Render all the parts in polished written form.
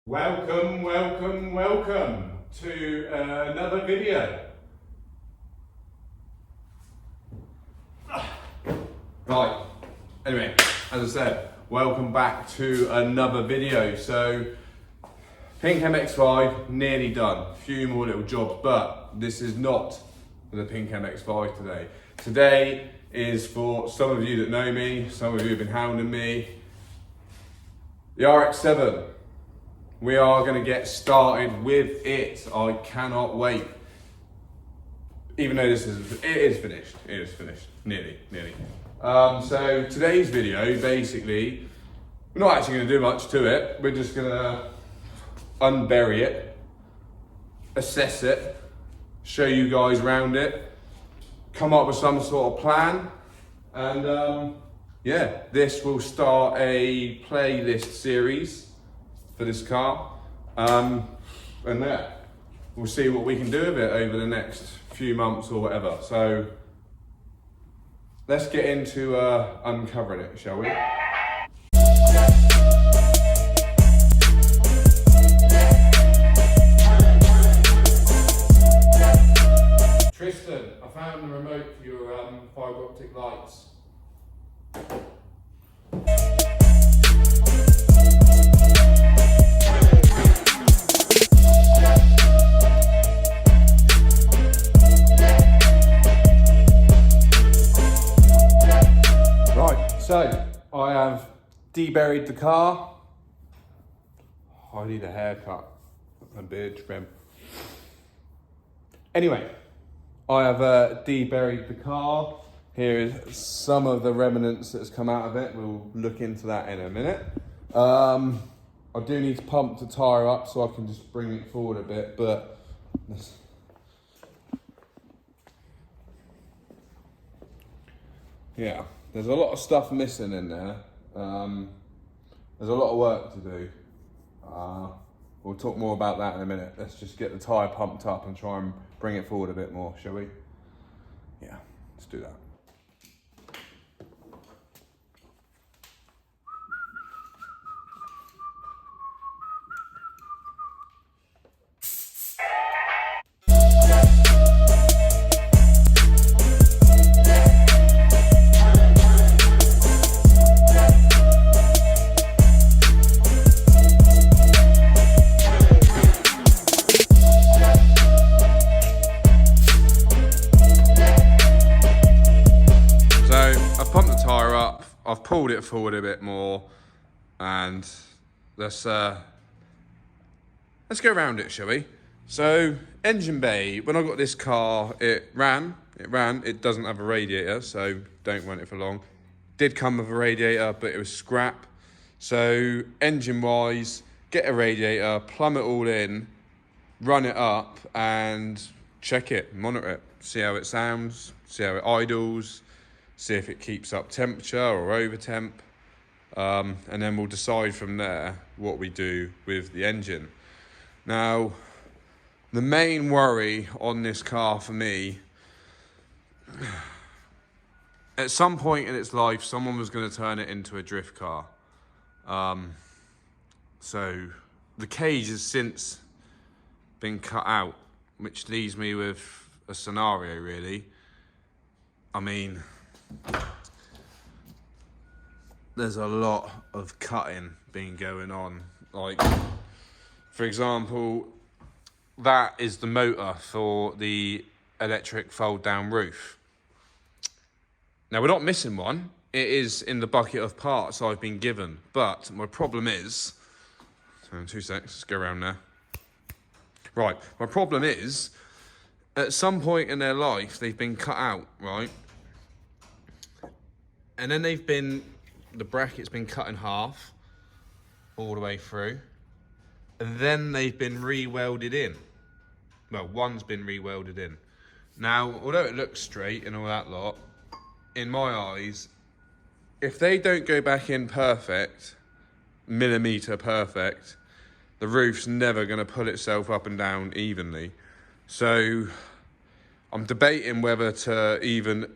Welcome to another video. Right, anyway, as I said, welcome back to another video. So, Pink MX-5 nearly done, a few more little jobs, but this is not the Pink MX-5 today. Today is for some of you that know me, some of you have been hounding me, the RX7. We are going to get started with it. I cannot wait. Even though it is finished, nearly. So today's video, basically, we're not actually going to do much to it. We're just going to unbury it, assess it, show you guys around it, come up with some sort of plan, and yeah, this will start a playlist series for this car, and yeah, we'll see what we can do with it over the next few months or whatever. So let's get into uncovering it, shall we? Tristan, I found the remote for your fibre optic lights. So, I have deburied the car. I need a haircut and beard trim. Anyway, I have deburied the car. Here is some of the remnants that's come out of it. We'll look into that in a minute. I do need to pump the tyre up so I can just bring it forward a bit, but yeah. There's a lot of stuff missing in there. There's a lot of work to do. We'll talk more about that in a minute. Let's just get the tyre pumped up and try and bring it forward a bit more, shall we? Yeah, let's do that. I've pulled it forward a bit more, and let's go around it, shall we? So, engine bay, when I got this car, it ran, it doesn't have a radiator, so don't run it for long. Did come with a radiator, but it was scrap. So, engine-wise, get a radiator, plumb it all in, run it up, and check it, monitor it, see how it sounds, see how it idles, see if it keeps up temperature or over temp, and then we'll decide from there what we do with the engine. Now, the main worry on this car for me, at some point in its life, someone was going to turn it into a drift car. So the cage has since been cut out, which leaves me with a scenario, really. I mean, there's a lot of cutting been going on. Like, for example, that is the motor for the electric fold down roof. Now, we're not missing one. It is in the bucket of parts I've been given. But my problem is, 2 seconds, let's go around there. Right, my problem is, at some point in their life, they've been cut out, right? And then the bracket's been cut in half, all the way through. And then they've been re-welded in. Well, one's been re-welded in. Now, although it looks straight and all that lot, in my eyes, if they don't go back in perfect, millimetre perfect, the roof's never going to pull itself up and down evenly. So, I'm debating whether to even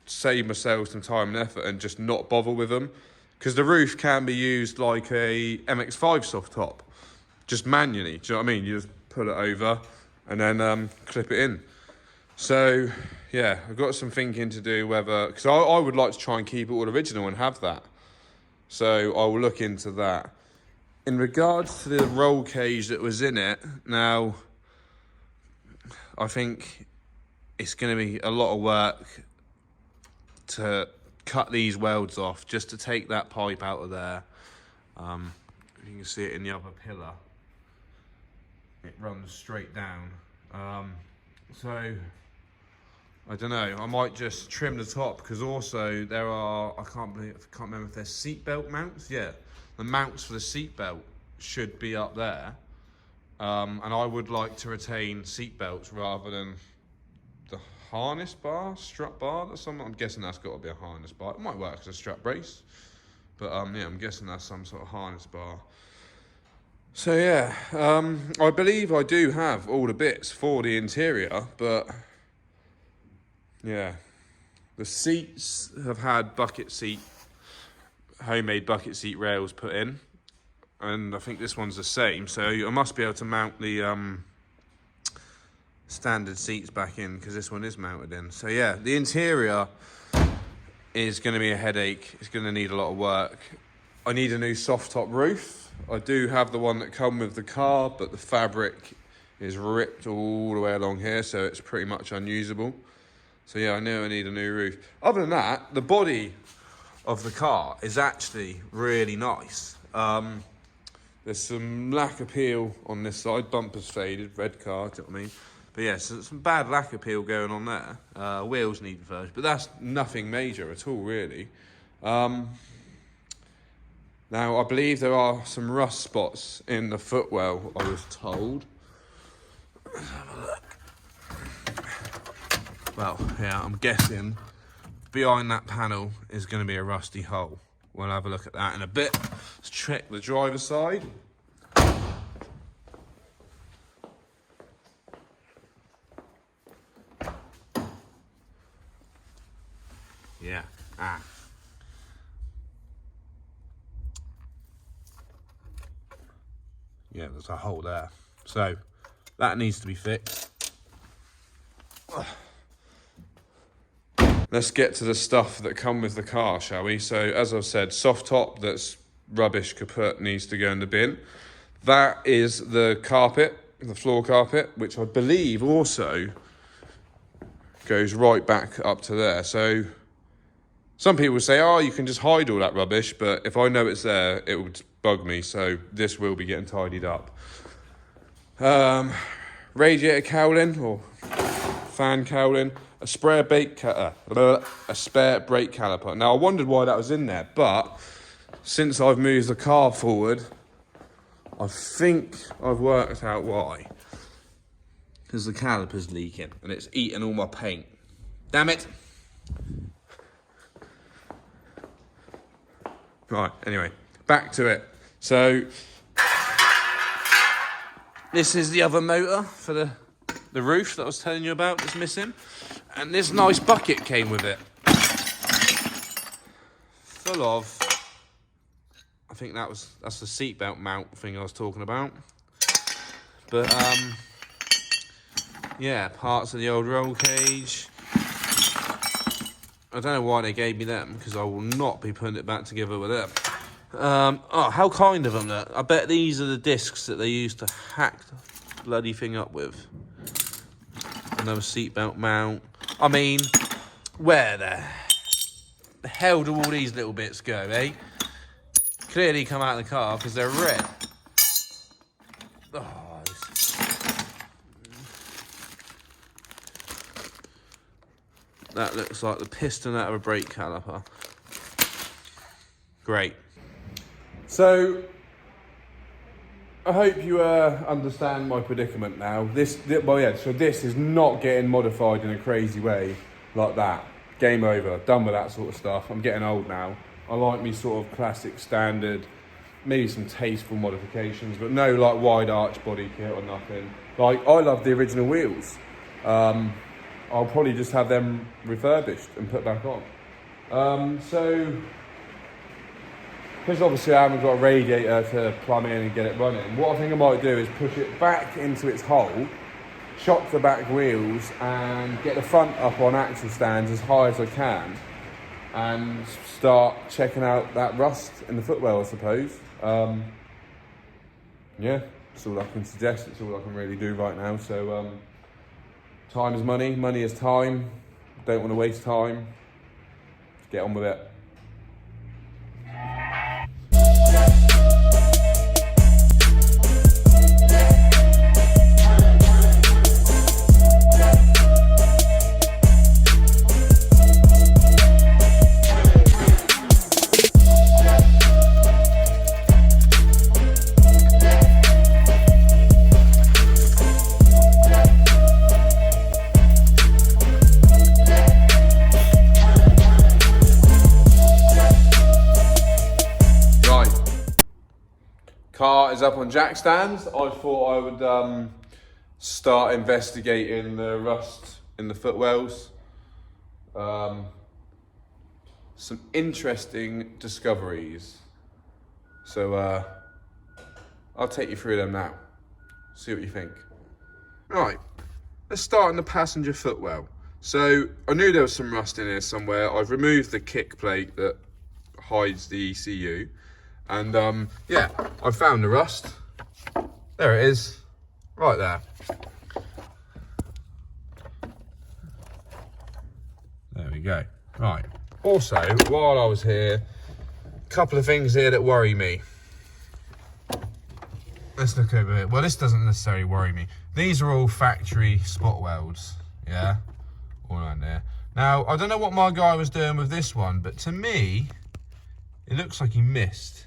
save myself some time and effort and just not bother with them, because the roof can be used like a MX-5 soft top. just manually. Do you know what I mean? You just pull it over and then clip it in. So yeah, I've got some thinking to do whether, because I would like to try and keep it all original and have that. So I will look into that. In regards to the roll cage that was in it, now I think it's going to be a lot of work to cut these welds off, just to take that pipe out of there. You can see it in the other pillar. It runs straight down. So I don't know, I might just trim the top, because also there are, I can't remember if there's seatbelt mounts. Yeah, the mounts for the seatbelt should be up there. And I would like to retain seatbelts rather than the harness bar, strap bar. I'm guessing that's got to be a harness bar. It might work as a strap brace, but yeah, I'm guessing that's some sort of harness bar. So yeah, I believe I do have all the bits for the interior, but yeah, the seats have had homemade bucket seat rails put in, and I think this one's the same, so I must be able to mount the standard seats back in, because this one is mounted in. So yeah, the interior is going to be a headache. It's going to need a lot of work. I need a new soft top roof. I do have the one that come with the car, but the fabric is ripped all the way along here, so it's pretty much unusable. So yeah, I know I need a new roof. Other than that, the body of the car is actually really nice. There's some lack appeal on this side. Bumper's faded, red car, do you know what I mean? But yeah, so some bad lack appeal going on there. Wheels need refurbished, but that's nothing major at all, really. Now, I believe there are some rust spots in the footwell, I was told. Let's have a look. Well, yeah, I'm guessing behind that panel is going to be a rusty hole. We'll have a look at that in a bit. Let's check the driver's side. Yeah, yeah, there's a hole there. So that needs to be fixed. Let's get to the stuff that come with the car, shall we? So as I've said, soft top that's rubbish kaput needs to go in the bin. That is the carpet, the floor carpet, which I believe also goes right back up to there. So some people say, oh, you can just hide all that rubbish, but if I know it's there, it would bug me, so this will be getting tidied up. Radiator cowling, or fan cowling, a spare brake caliper. Now, I wondered why that was in there, but since I've moved the car forward, I think I've worked out why. Because the caliper's leaking, and it's eating all my paint. Damn it! Right, anyway, back to it. So, this is the other motor for the roof that I was telling you about that's missing. And this nice bucket came with it. Full of, I think that's the seatbelt mount thing I was talking about. But, yeah, parts of the old roll cage. I don't know why they gave me them, because I will not be putting it back together with them. Oh, how kind of them, that. I bet these are the discs that they used to hack the bloody thing up with. Another seatbelt mount. I mean, where the hell do all these little bits go, eh? Clearly come out of the car because they're red. Oh, that looks like the piston out of a brake caliper. Great. So, I hope you understand my predicament now. So this is not getting modified in a crazy way like that. Game over. Done with that sort of stuff. I'm getting old now. I like me sort of classic standard, maybe some tasteful modifications, but no like wide arch body kit or nothing. Like, I love the original wheels. I'll probably just have them refurbished and put back on. So because obviously I haven't got a radiator to plumb in and get it running, what I think I might do is push it back into its hole, chop the back wheels and get the front up on axle stands as high as I can and start checking out that rust in the footwell, I suppose. Yeah, that's all I can suggest. It's all I can really do right now. So time is money, money is time. Don't want to waste time. Let's get on with it. Car is up on jack stands. I thought I would start investigating the rust in the footwells. Some interesting discoveries. So I'll take you through them now. See what you think. Right, let's start in the passenger footwell. So I knew there was some rust in here somewhere. I've removed the kick plate that hides the ECU. And yeah, I found the rust. There it is, right there. There we go. Right. Also, while I was here, a couple of things here that worry me. Let's look over here. Well, this doesn't necessarily worry me. These are all factory spot welds, yeah? All around there. Now, I don't know what my guy was doing with this one, but to me, it looks like he missed.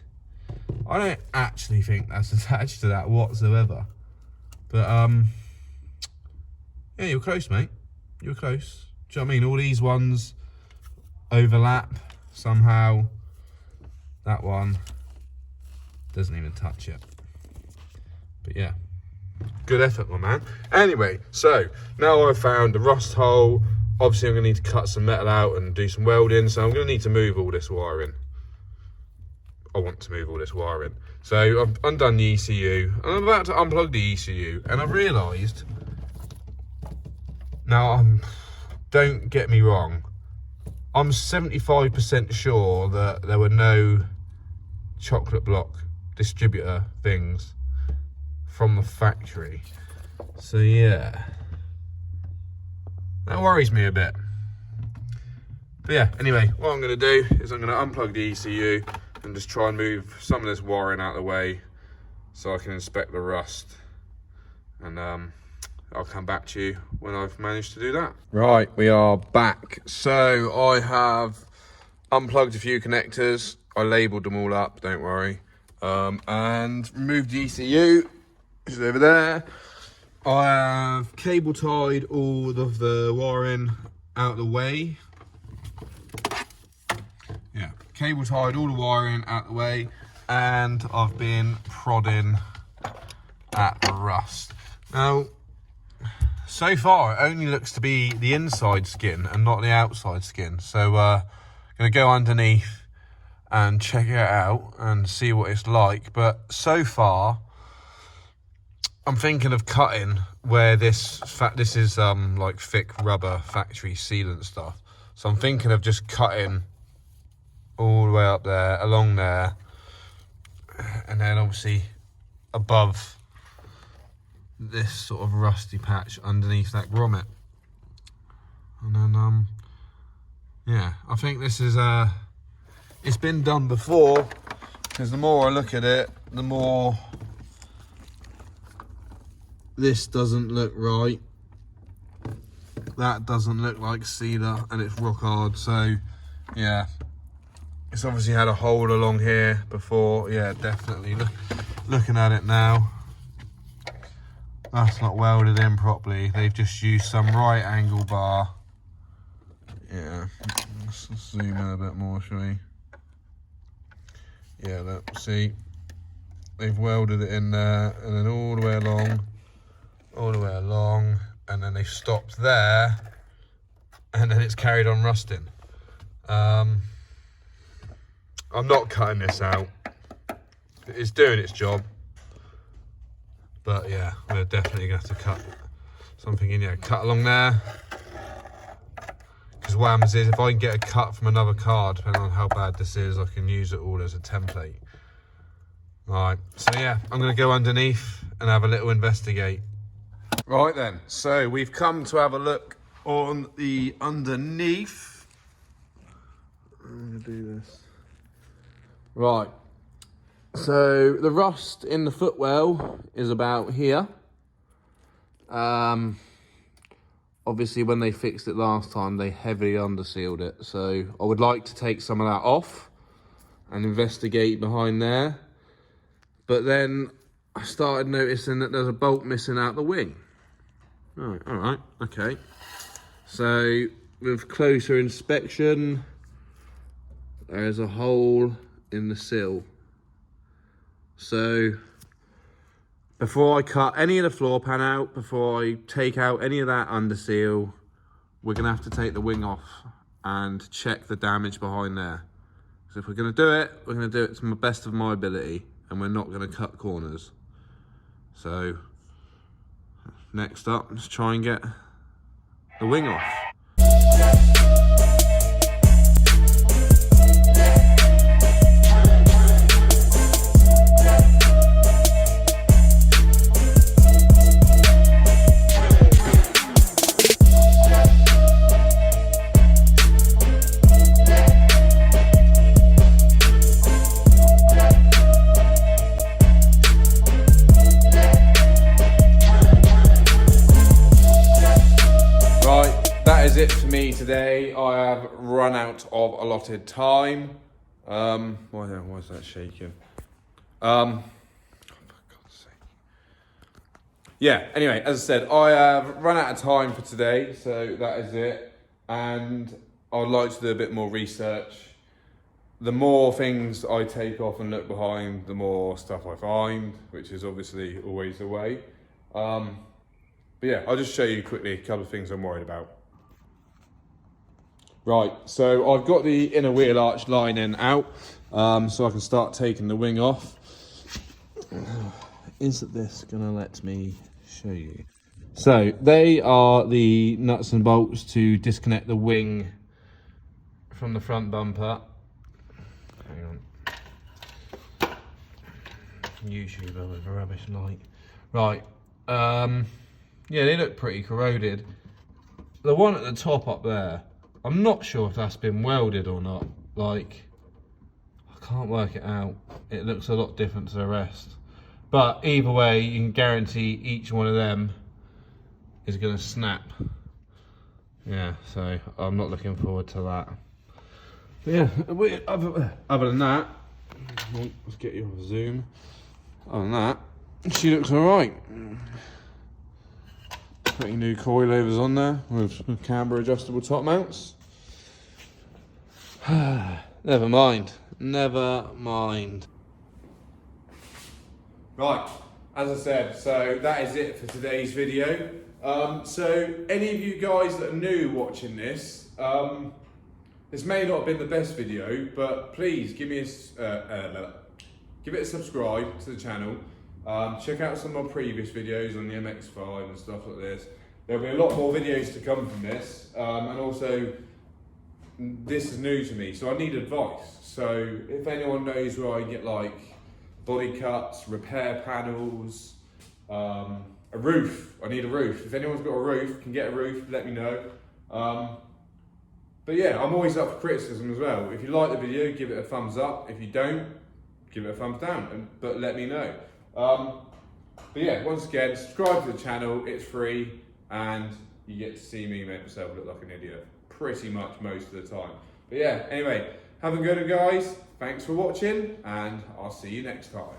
I don't actually think that's attached to that whatsoever. But, yeah, you're close, mate. You're close. Do you know what I mean? All these ones overlap somehow. That one doesn't even touch it. But, yeah. Good effort, my man. Anyway, so now I've found the rust hole. Obviously, I'm going to need to cut some metal out and do some welding. So I'm going to need to move all this wiring. I want to move all this wiring. So I've undone the ECU and I'm about to unplug the ECU and I've realised, now don't get me wrong, I'm 75% sure that there were no chocolate block distributor things from the factory. So yeah, that worries me a bit. But yeah, anyway, what I'm going to do is I'm going to unplug the ECU and just try and move some of this wiring out of the way so I can inspect the rust. And I'll come back to you when I've managed to do that. Right, we are back. So I have unplugged a few connectors. I labelled them all up, don't worry. And removed the ECU, which is over there. I have cable tied all of the wiring out of the way. Yeah, cable tied all the wiring out the way, and I've been prodding at the rust. Now, so far it only looks to be the inside skin and not the outside skin. So I'm gonna go underneath and check it out and see what it's like. But so far, I'm thinking of cutting where this is like thick rubber factory sealant stuff. So I'm thinking of just cutting all the way up there, along there, and then obviously above this sort of rusty patch underneath that grommet. And then yeah, I think this is it's been done before, because the more I look at it, the more this doesn't look right. That doesn't look like cedar, and it's rock hard. So yeah, it's obviously had a hole along here before. Yeah, definitely. Looking at it now, that's not welded in properly. They've just used some right angle bar. Yeah, let's zoom in a bit more, shall we? Yeah, look, see, they've welded it in there, and then all the way along, and then they stopped there, and then it's carried on rusting. I'm not cutting this out. It's doing its job. But yeah, we're definitely going to have to cut something in here. Cut along there. Because what happens is if I can get a cut from another car, depending on how bad this is, I can use it all as a template. Right, so yeah, I'm going to go underneath and have a little investigate. Right then, so we've come to have a look on the underneath. I'm going to do this. Right, so the rust in the footwell is about here. Obviously when they fixed it last time, they heavily undersealed it. So I would like to take some of that off and investigate behind there. But then I started noticing that there's a bolt missing out the wing. All right, okay. So with closer inspection, there's a hole in the sill. So before I cut any of the floor pan out, before I take out any of that underseal, we're gonna have to take the wing off and check the damage behind there. So if we're gonna do it, we're gonna do it to the best of my ability, and we're not gonna cut corners. So next up, let's try and get the wing off. That is it for me today. I have run out of allotted time. Why is that shaking? For God's sake. Yeah, anyway, as I said, I have run out of time for today, so that is it. And I'd like to do a bit more research. The more things I take off and look behind, the more stuff I find, which is obviously always the way. But yeah, I'll just show you quickly a couple of things I'm worried about. Right, so I've got the inner wheel arch lining out, so I can start taking the wing off. Is this gonna let me show you? So they are the nuts and bolts to disconnect the wing from the front bumper. Hang on. YouTuber with a rubbish light. Right, yeah, they look pretty corroded. The one at the top up there, I'm not sure if that's been welded or not. Like, I can't work it out. It looks a lot different to the rest. But either way, you can guarantee each one of them is going to snap. Yeah, so I'm not looking forward to that. But yeah, other than that, let's get you a zoom. Other than that, she looks alright. Putting new coilovers on there with camber adjustable top mounts. Never mind. Right, as I said, so that is it for today's video. So any of you guys that are new watching this, this may not have been the best video, but please give me give it a subscribe to the channel. Check out some of my previous videos on the MX-5 and stuff like this. There'll be a lot more videos to come from this, and also this is new to me, so I need advice. So if anyone knows where I can get like body cuts, repair panels, a roof, I need a roof. If anyone's got a roof, can get a roof, let me know. But yeah, I'm always up for criticism as well. If you like the video, give it a thumbs up. If you don't, give it a thumbs down, but let me know. But yeah, once again, subscribe to the channel, it's free, and you get to see me make myself look like an idiot pretty much most of the time. But yeah, anyway, have a good one guys, thanks for watching, and I'll see you next time.